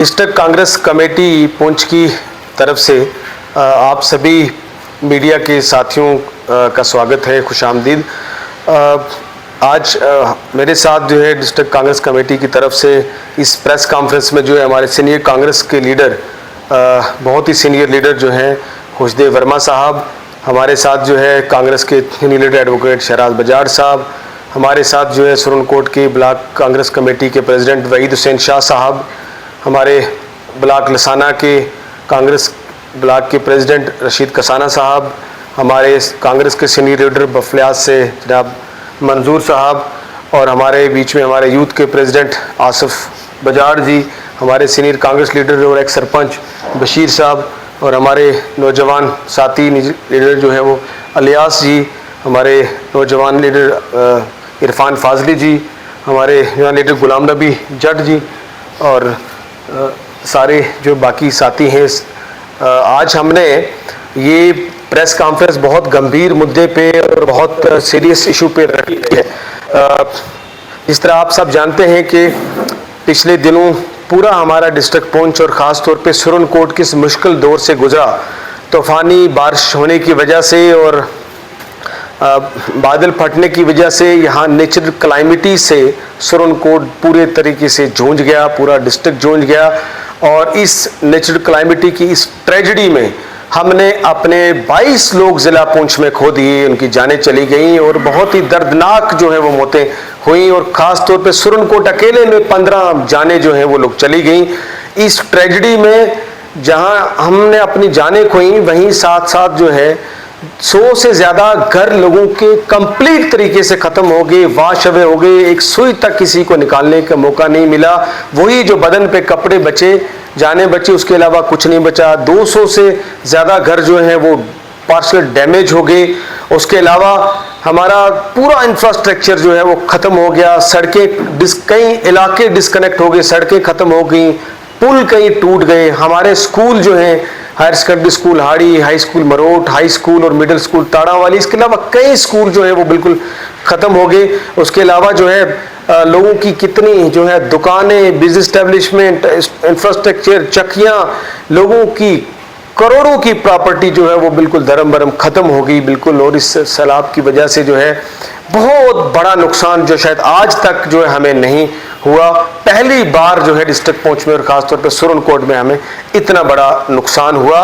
District Congress committee Poonch की तरफ से आप सभी मीडिया के साथियों का स्वागत है, खुशामदीद। आज मेरे साथ जो है डिस्ट्रिक्ट कांग्रेस कमेटी की तरफ से इस प्रेस कॉन्फ्रेंस में जो है हमारे सीनियर कांग्रेस के लीडर, बहुत ही सीनियर लीडर जो हैं खुशदेव वर्मा साहब, हमारे साथ जो है कांग्रेस के senior leader advocate Shahraj Bajaj साहब, हमारे साथ जो है सुरनकोट की ब्लॉक कांग्रेस कमेटी के प्रेसिडेंट वहीद हुसैन शाह साहब, हमारे ब्लॉक लसाना के कांग्रेस ब्लॉक के प्रेसिडेंट रशीद कसाना साहब, हमारे कांग्रेस के सीनियर लीडर बफलियाज से जनाब मंजूर साहब, और हमारे बीच में हमारे यूथ के प्रेसिडेंट आसिफ बजाड़ जी, हमारे सीनियर कांग्रेस लीडर और एक्स सरपंच बशीर साहब, और हमारे नौजवान साथी लीडर जो है वो अलियास जी, हमारे नौजवान लीडर इरफान फाजली जी, हमारे यहाँ लीडर गुलाम नबी जट जी, और सारे जो बाकी साथी हैं। आज हमने ये प्रेस कॉन्फ्रेंस बहुत गंभीर मुद्दे पे और बहुत सीरियस इशू पे रखी है। जिस तरह आप सब जानते हैं कि पिछले दिनों पूरा हमारा डिस्ट्रिक्ट पुंछ और ख़ास तौर पे सुरनकोट किस मुश्किल दौर से गुजरा। तूफ़ानी बारिश होने की वजह से और बादल फटने की वजह से यहाँ नेचुरल क्लाइमेटी से सुरनकोट पूरे तरीके से जूझ गया, पूरा डिस्ट्रिक्ट जूझ गया। और इस नेचुरल क्लाइमेटी की इस ट्रेजेडी में हमने अपने 22 लोग ज़िला पुंछ में खो दिए, उनकी जानें चली गई और बहुत ही दर्दनाक जो है वो मौतें हुई, और ख़ास तौर पे सुरनकोट अकेले में 15 जानें जो हैं वो लोग चली गई। इस ट्रेजेडी में जहाँ हमने अपनी जानें खोई, वहीं साथ साथ जो है 100 से ज़्यादा घर लोगों के कंप्लीट तरीके से ख़त्म हो गए, वाश अवे हो गए। एक सुई तक किसी को निकालने का मौका नहीं मिला। वही जो बदन पे कपड़े बचे, जाने बचे, उसके अलावा कुछ नहीं बचा। 200 से ज़्यादा घर जो हैं वो पार्शल डैमेज हो गए। उसके अलावा हमारा पूरा इंफ्रास्ट्रक्चर जो है वो ख़त्म हो गया। सड़कें कई इलाके डिस्कनेक्ट हो गए, सड़कें ख़त्म हो गई, पुल कहीं टूट गए। हमारे स्कूल जो हैं, हायर सेकेंडरी स्कूल हाड़ी, high school Marot, high school और मिडिल स्कूल ताड़ावाली, इसके अलावा कई स्कूल जो है वो बिल्कुल ख़त्म हो गए। उसके अलावा जो है लोगों की कितनी जो है दुकानें, बिजनेस एस्टेब्लिशमेंट, इंफ्रास्ट्रक्चर, चक्कियाँ, लोगों की करोड़ों की प्रॉपर्टी जो है वो बिल्कुल धर्म भरम ख़त्म हो गई बिल्कुल। और इस सैलाब की वजह से जो है बहुत बड़ा नुकसान जो शायद आज तक जो है हमें नहीं हुआ। पहली बार जो है डिस्ट्रिक्ट पुंछ में और ख़ासतौर पर सुरनकोट में हमें इतना बड़ा नुकसान हुआ।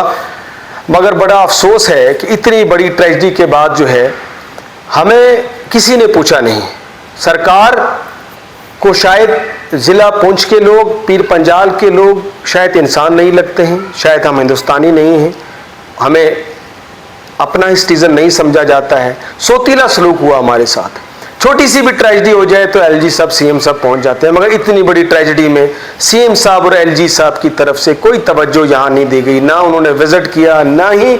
मगर बड़ा अफसोस है कि इतनी बड़ी ट्रेजेडी के बाद जो है हमें किसी ने पूछा नहीं। सरकार को शायद ज़िला पुंछ के लोग, पीर पंजाल के लोग शायद इंसान नहीं लगते हैं, शायद हम हिंदुस्तानी नहीं हैं, हमें अपना सिटीजन नहीं समझा जाता है। सोतीला सलूक हुआ हमारे साथ। छोटी सी भी ट्रेजेडी हो जाए तो एलजी साहब, सीएम साहब पहुंच जाते हैं, मगर इतनी बड़ी ट्रेजेडी में सीएम साहब और एलजी साहब की तरफ से कोई तवज्जो यहाँ नहीं दी गई। ना उन्होंने विजिट किया, ना ही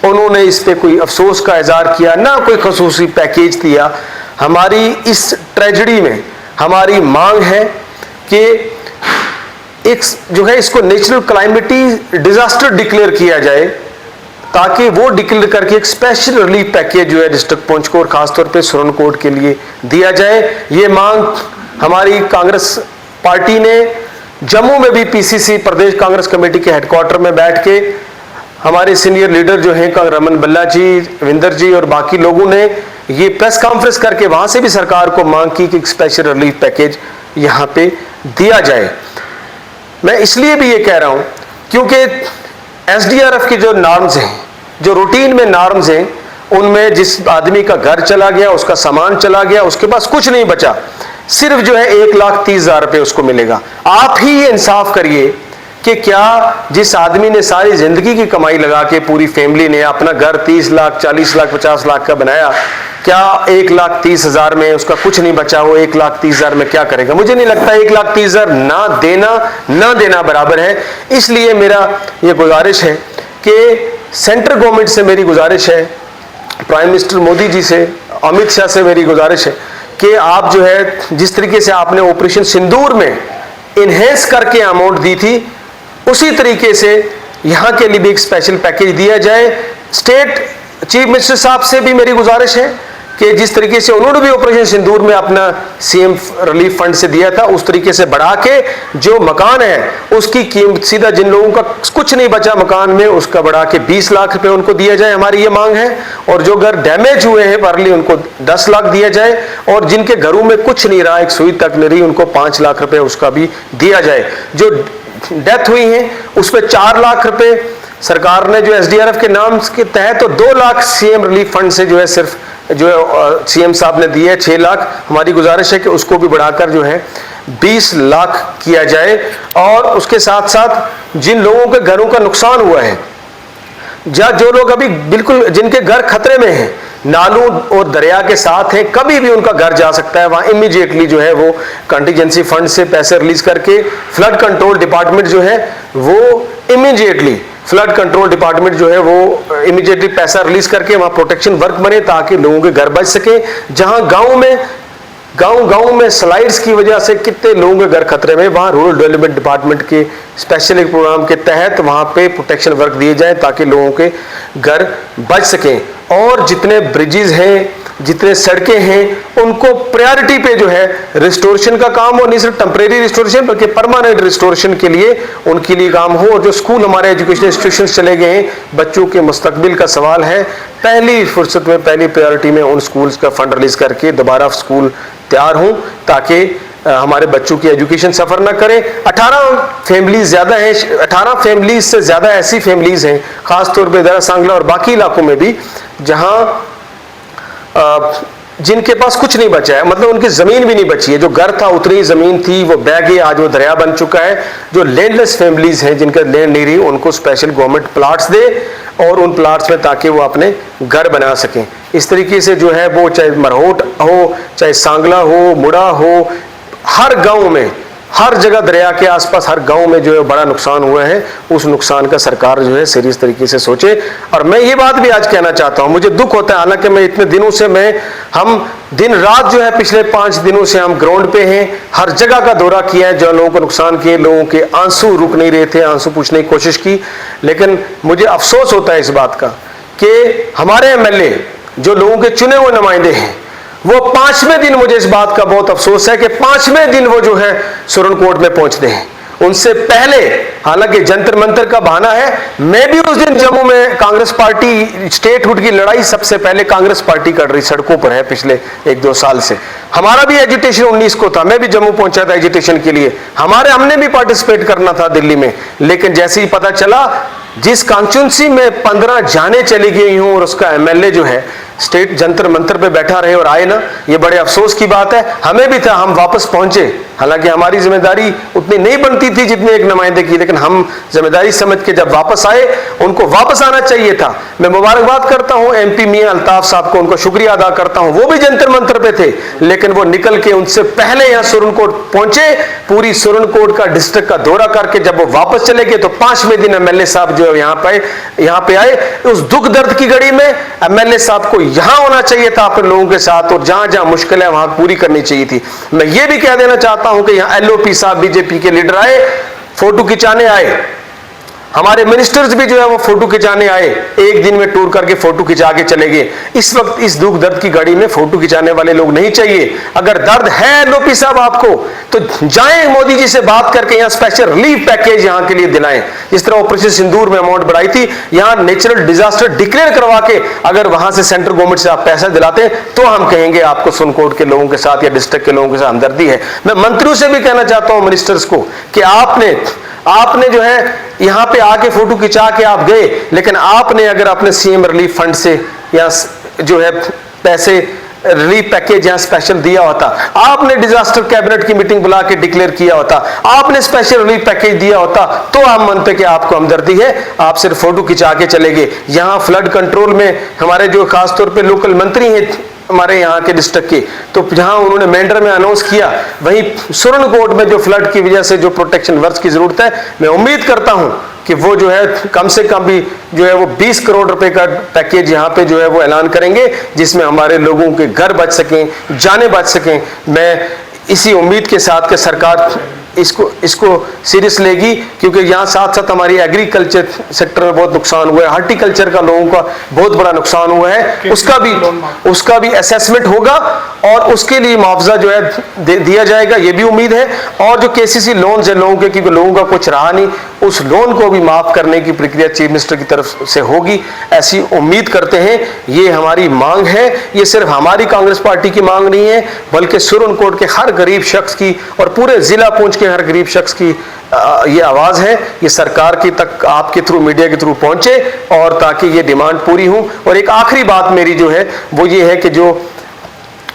उन्होंने इस पे कोई अफसोस का इजहार किया, ना कोई खसूसी पैकेज दिया। हमारी इस ट्रेजेडी में हमारी मांग है कि एक जो है इसको नेचुरल क्लाइमेटी डिजास्टर डिक्लेयर किया जाए, ताकि वो डिक्लेयर करके एक स्पेशल रिलीफ पैकेज जो है डिस्ट्रिक्ट पुंछ को और खासतौर पे सुरनकोट के लिए दिया जाए। ये मांग हमारी कांग्रेस पार्टी ने जम्मू में भी पीसीसी प्रदेश कांग्रेस कमेटी के हेडक्वार्टर में बैठ के हमारे सीनियर लीडर जो हैं रमन बल्ला जी, विंदर जी और बाकी लोगों ने ये प्रेस कॉन्फ्रेंस करके वहां से भी सरकार को मांग की कि एक स्पेशल रिलीफ पैकेज यहाँ पे दिया जाए। मैं इसलिए भी ये कह रहा हूँ क्योंकि एसडीआरएफ की जो नॉर्म्स हैं, जो रूटीन में नॉर्म्स हैं, उनमें जिस आदमी का घर चला गया, उसका सामान चला गया, उसके पास कुछ नहीं बचा, सिर्फ जो है 1,30,000 रुपये उसको मिलेगा। आप ही ये इंसाफ करिए कि क्या जिस आदमी ने सारी जिंदगी की कमाई लगा के, पूरी फैमिली ने अपना घर 30 लाख, 40 लाख, 50 लाख का बनाया, क्या 1,30,000 में उसका कुछ नहीं बचा, वो 1,30,000 में क्या करेगा? मुझे नहीं लगता 1,30,000 ना देना बराबर है। इसलिए मेरा ये गुजारिश है कि सेंट्रल गवर्नमेंट से मेरी गुजारिश है, प्राइम मिनिस्टर मोदी जी से, अमित शाह से मेरी गुजारिश है कि आप जो है जिस तरीके से आपने ऑपरेशन सिंदूर में इनहेंस करके अमाउंट दी थी, उसी तरीके से यहाँ के लिए भी एक स्पेशल पैकेज दिया जाए। स्टेट चीफ मिनिस्टर साहब से भी मेरी गुजारिश है कि जिस तरीके से उन्होंने भी ऑपरेशन सिंदूर में अपना सीएम रिलीफ फंड से दिया था, उस तरीके से बढ़ा के जो मकान है उसकी कीमत सीधा जिन लोगों का कुछ नहीं बचा मकान में उसका बढ़ा के 20 लाख रुपए उनको दिया जाए, हमारी ये मांग है। और जो घर डैमेज हुए हैं वारली उनको 10 लाख दिया जाए, और जिनके घरों में कुछ नहीं रहा, एक सुई तक नहीं रही, उनको 5 लाख रुपए उसका भी दिया जाए। जो डेथ हुई है उस पर 4 लाख रुपए सरकार ने जो एसडीआरएफ के नाम के तहत, तो 2 लाख सीएम रिलीफ फंड से जो है सिर्फ जो सीएम साहब ने दिए 6 लाख। हमारी गुजारिश है कि उसको भी बढ़ाकर जो है 20 लाख किया जाए। और उसके साथ साथ जिन लोगों के घरों का नुकसान हुआ है, जो लोग अभी बिल्कुल जिनके घर खतरे में हैं, नालों और दरिया के साथ हैं, कभी भी उनका घर जा सकता है, वहां इमीडिएटली जो है वो कंटीजेंसी फंड से पैसे रिलीज करके फ्लड कंट्रोल डिपार्टमेंट जो है वो इमीडिएटली फ्लड कंट्रोल डिपार्टमेंट जो है वो इमीडिएटली पैसा रिलीज करके वहां प्रोटेक्शन वर्क बने ताकि लोगों के घर बच सके। जहां गांव में स्लाइड्स की वजह से कितने लोगों के घर खतरे में, वहां रूरल डेवलपमेंट डिपार्टमेंट के स्पेशल एक प्रोग्राम के तहत वहां पे प्रोटेक्शन वर्क दिए जाए ताकि लोगों के घर बच सकें। और जितने ब्रिजेस हैं, जितने सड़कें हैं, उनको प्रायोरिटी पे जो है रिस्टोरेशन का काम हो, नहीं सिर्फ टेम्परेरी रिस्टोरेशन बल्कि परमानेंट रिस्टोरेशन के लिए उनके लिए काम हो। और जो स्कूल हमारे एजुकेशन इंस्टीट्यूशन चले गए हैं, बच्चों के मुस्तकबिल का सवाल है, पहली फुर्सत में पहली प्रायोरिटी में उन स्कूल्स का फंड रिलीज करके दोबारा स्कूल तैयार हों ताकि हमारे बच्चों की एजुकेशन सफर ना करे। 18 फैमिलीज ज्यादा हैं, 18 फैमिलीज से ज्यादा ऐसी फैमिलीज हैं खासतौर पर दरा सांगला और बाकी इलाकों में भी जहां जिनके पास कुछ नहीं बचा है, मतलब उनकी जमीन भी नहीं बची है। जो घर था उतनी ही जमीन थी, वो बह गई, आज वो दरिया बन चुका है। जो लैंडलेस फैमिलीज हैं जिनका लैंड नहीं रही, उनको स्पेशल गवर्नमेंट प्लाट्स दे और उन प्लाट्स में ताकि वो अपने घर बना सकें। इस तरीके से जो है वो चाहे मरहोट हो, चाहे सांगला हो, मुड़ा हो, हर गांव में, हर जगह दरिया के आसपास हर गांव में जो है बड़ा नुकसान हुआ है। उस नुकसान का सरकार जो है सीरियस तरीके से सोचे। और मैं ये बात भी आज कहना चाहता हूं, मुझे दुख होता है, हालांकि मैं इतने दिनों से हम दिन रात जो है पिछले 5 दिनों से हम ग्राउंड पे हैं, हर जगह का दौरा किया है, जो लोगों को नुकसान किए, लोगों के आंसू रुक नहीं रहे थे, आंसू पूछने की कोशिश की। लेकिन मुझे अफसोस होता है इस बात का कि हमारे एमएलए जो लोगों के चुने हुए नुमाइंदे हैं, वो 5वें दिन, मुझे इस बात का बहुत अफसोस है कि 5वें दिन वो जो है सुरनकोट में पहुंचते हैं। उनसे पहले, हालांकि जंतर मंतर का बहाना है, मैं भी उस दिन जम्मू में कांग्रेस पार्टी स्टेटहुड की लड़ाई सबसे पहले कांग्रेस पार्टी कर रही सड़कों पर है पिछले 1-2 साल से। हमारा भी एजिटेशन 19 को था, मैं भी जम्मू पहुंचा था एजिटेशन के लिए, हमने भी पार्टिसिपेट करना था दिल्ली में। लेकिन जैसे ही पता चला जिस कॉन्स्टिट्यूंसी में 15 जाने चली गई हूं और उसका एमएलए जो है स्टेट जंतर मंतर पे बैठा रहे और आए ना, ये बड़े अफसोस की बात है। हमें भी था, हम वापस पहुंचे, हालांकि हमारी जिम्मेदारी उतनी नहीं बनती थी जितनी एक नुमाइंदे की, लेकिन हम जिम्मेदारी समझ के जब वापस आए, उनको वापस आना चाहिए था। मैं मुबारकबाद करता हूं एमपी मियां अल्ताफ साहब को, उनको शुक्रिया अदा करता हूं, वो भी जंतर मंतर पे थे, लेकिन वो निकल के उनसे पहले यहां सुरनकोट पहुंचे, पूरी सुरनकोट का डिस्ट्रिक्ट का दौरा करके जब वो वापस चले गए तो 5वें दिन एमएलए साहब जो यहाँ पे आए। उस दुख दर्द की घड़ी में एमएलए साहब को यहां होना चाहिए था अपने लोगों के साथ, और जहां जहां मुश्किल है वहां पूरी करनी चाहिए थी। मैं ये भी कह देना चाहता हूं कि यहां एलओपी साहब बीजेपी के लीडर आए, फोटो खिंचाने आए, हमारे मिनिस्टर्स भी जो है वो फोटो खिंचाने आए, एक दिन में टूर करके फोटो खिंचा के चले गए। इस वक्त इस दुख दर्द की घड़ी में फोटो खिंचाने वाले लोग नहीं चाहिए। अगर दर्द है एलओपी साहब आपको, तो जाएं मोदी जी से बात करके यहाँ स्पेशल रिलीफ पैकेज यहाँ के लिए दिलाएं। जिस तरह ऑपरेशन सिंदूर में अमाउंट बढ़ाई थी, यहाँ नेचुरल डिजास्टर डिक्लेयर करवा के अगर वहां से सेंट्रल गवर्नमेंट से आप पैसा दिलाते तो हम कहेंगे आपको सुरनकोट के लोगों के साथ या डिस्ट्रिक्ट के लोगों के साथ हमदर्दी है। मैं मंत्रियों से भी कहना चाहता हूं, मिनिस्टर्स को, कि आपने जो है यहां पे आके फोटो खिंचा के आप गए, लेकिन आपने अगर अपने सीएम रिलीफ फंड से या जो है पैसे रिलीफ पैकेज यहां स्पेशल दिया होता, आपने डिजास्टर कैबिनेट की मीटिंग बुला के डिक्लेयर किया होता, आपने स्पेशल रिलीफ पैकेज दिया होता, तो हम मानते कि आपको हमदर्दी है। आप सिर्फ फोटो खिंचा के चले गए। यहां फ्लड कंट्रोल में हमारे जो खासतौर पे लोकल मंत्री हैं हमारे यहाँ के डिस्ट्रिक्ट के, तो जहां उन्होंने मेंढर में अनाउंस किया, वहीं सुरनकोट में जो फ्लड की वजह से जो प्रोटेक्शन वर्क की जरूरत है, मैं उम्मीद करता हूं कि वो जो है कम से कम भी जो है वो 20 करोड़ रुपए का पैकेज यहाँ पे जो है वो ऐलान करेंगे, जिसमें हमारे लोगों के घर बच सकें, जाने बच सकें। मैं इसी उम्मीद के साथ कि सरकार इसको सीरियस लेगी, क्योंकि यहाँ साथ साथ हमारी एग्रीकल्चर सेक्टर में बहुत नुकसान हुआ है, हार्टिकल्चर का लोगों का बहुत बड़ा नुकसान हुआ है, उसका भी असेसमेंट होगा और उसके लिए मुआवजा जो है दिया जाएगा, ये भी उम्मीद है। और जो केसीसी लोन्स है लोगों के, क्योंकि लोगों का कुछ रहा नहीं, उस लोन को भी माफ करने की प्रक्रिया चीफ मिनिस्टर की तरफ से होगी, ऐसी उम्मीद करते हैं। ये हमारी मांग है, ये सिर्फ हमारी कांग्रेस पार्टी की मांग नहीं है, बल्कि सुरनकोट के हर गरीब शख्स की और पूरे जिला पुंछ के हर गरीब शख्स की ये आवाज है। ये सरकार की तक आपके थ्रू, मीडिया के थ्रू पहुंचे और ताकि ये डिमांड पूरी हो। और एक आखिरी बात मेरी जो है वो ये है कि जो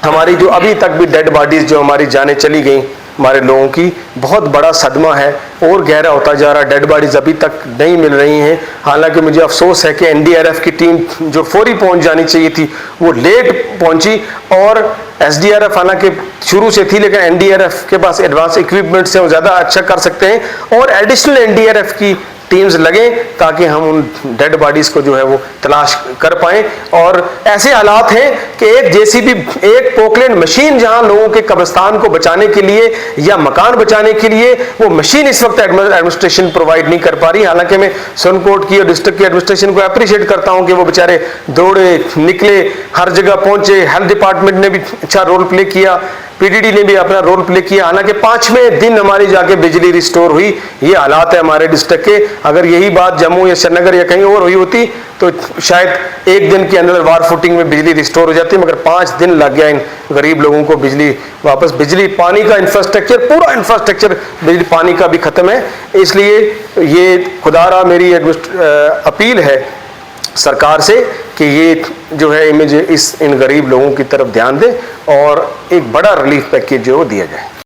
हमारी जो अभी तक भी डेड बॉडीज जो हमारी जाने चली गई, हमारे लोगों की बहुत बड़ा सदमा है और गहरा होता जा रहा है। डेड बॉडीज अभी तक नहीं मिल रही हैं। हालांकि मुझे अफसोस है कि एनडीआरएफ की टीम जो फौरी पहुंच जानी चाहिए थी वो लेट पहुंची, और एसडीआरएफ हालांकि शुरू से थी, लेकिन एनडीआरएफ के पास एडवांस इक्विपमेंट से वो ज़्यादा अच्छा कर सकते हैं और एडिशनल एनडीआरएफ की टीम्स लगे ताकि हम उन डेड बॉडीज को जो है वो तलाश कर पाएं। और ऐसे हालात हैं कि एक जेसीबी, एक पोकलैंड मशीन जहां लोगों के कब्रिस्तान को बचाने के लिए या मकान बचाने के लिए, वो मशीन इस वक्त एडमिनिस्ट्रेशन प्रोवाइड नहीं कर पा रही। हालांकि मैं सुरनकोट की और डिस्ट्रिक्ट की एडमिनिस्ट्रेशन को अप्रिशिएट करता हूं कि वो बेचारे दौड़े निकले, हर जगह पहुंचे, हेल्थ डिपार्टमेंट ने भी अच्छा रोल प्ले किया, पीडीडी ने भी अपना रोल प्ले किया। हालांकि 5वें दिन हमारी जाके बिजली रिस्टोर हुई। ये हालात है हमारे डिस्ट्रिक्ट के। अगर यही बात जम्मू या श्रीनगर या कहीं और हुई होती तो शायद एक दिन के अंदर वार फुटिंग में बिजली रिस्टोर हो जाती, मगर 5 दिन लग गया इन गरीब लोगों को बिजली वापस। बिजली पानी का इंफ्रास्ट्रक्चर, पूरा इंफ्रास्ट्रक्चर बिजली पानी का भी खत्म है। इसलिए ये खुदारा मेरी अपील है सरकार से कि ये जो है इन गरीब लोगों की तरफ ध्यान दें और एक बड़ा रिलीफ पैकेज जो दिया जाए।